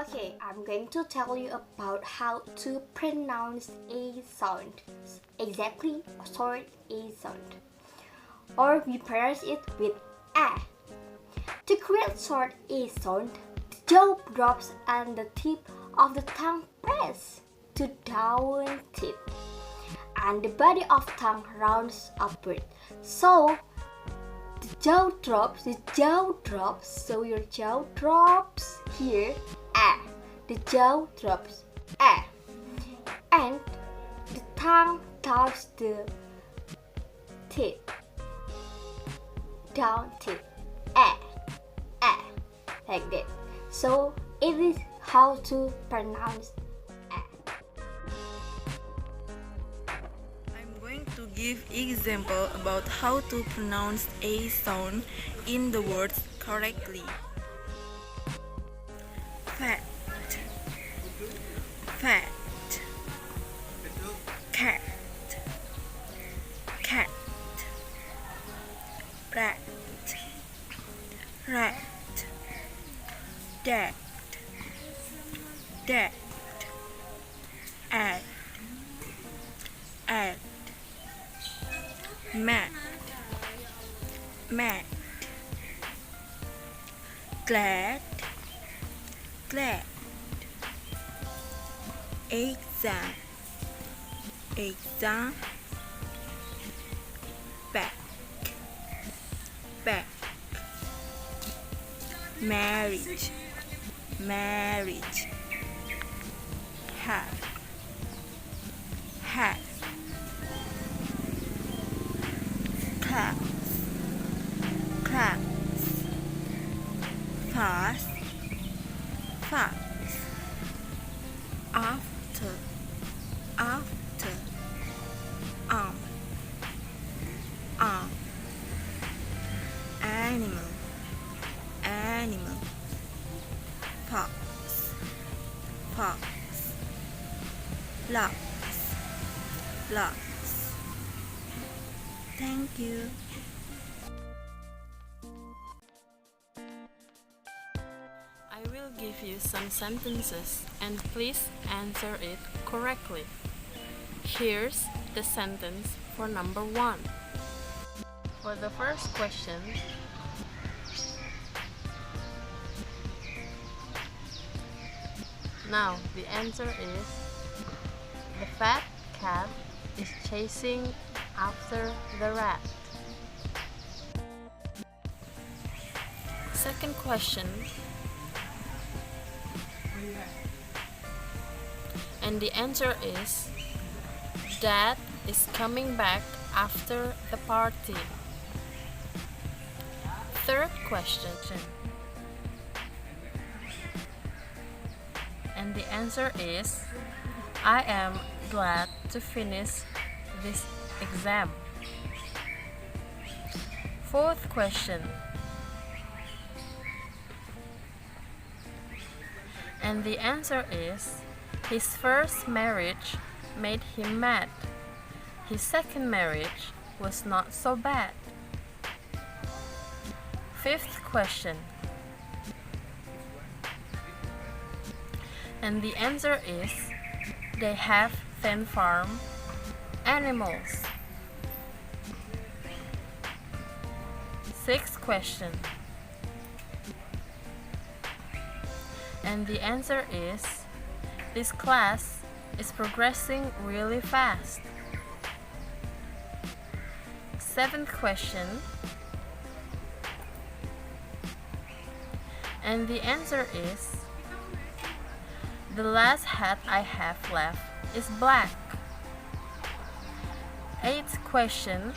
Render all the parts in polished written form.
Okay, I'm going to tell you about how to pronounce a sound. Exactly, short A sound. Or we pronounce it with A. To create short A sound, the jaw drops and the tip of the tongue press to down tip. And the body of tongue rounds upward. So the jaw drops, so your jaw drops here, A. The jaw drops, A. And the tongue touches the tip, down tip, A. Like that. So it is how to pronounce A. I'm going to give example about how to pronounce A sound in the words correctly. Fat, fat, cat, cat, rat, rat, dad, dad, add, add, mad, mad, glad, glad, exam, exam, back, back, marriage, marriage, hat, hat, class, class, fast, fast, after, after, arm, arm, animal, animal, fox, fox, lots, lots. Thank you. I will give you some sentences and please answer it correctly. Here's the sentence for number 1. For the first question, now the answer is the fat cat is chasing after the rat. Second question, and the answer is Dad is coming back after the party. Third question, and the answer is I am glad to finish this exam. Fourth question, and the answer is his first marriage made him mad. His second marriage was not so bad. Fifth question, and the answer is they have 10 farm animals. Sixth question, and the answer is this class is progressing really fast. Seventh question, and the answer is the last hat I have left is black. Eighth question,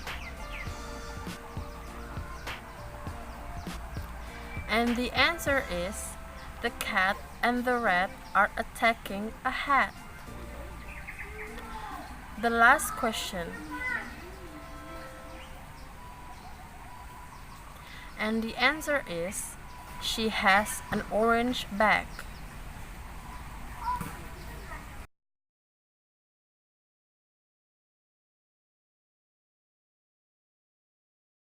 and the answer is the cat and the rat are attacking a hat. The last question, and the answer is she has an orange bag.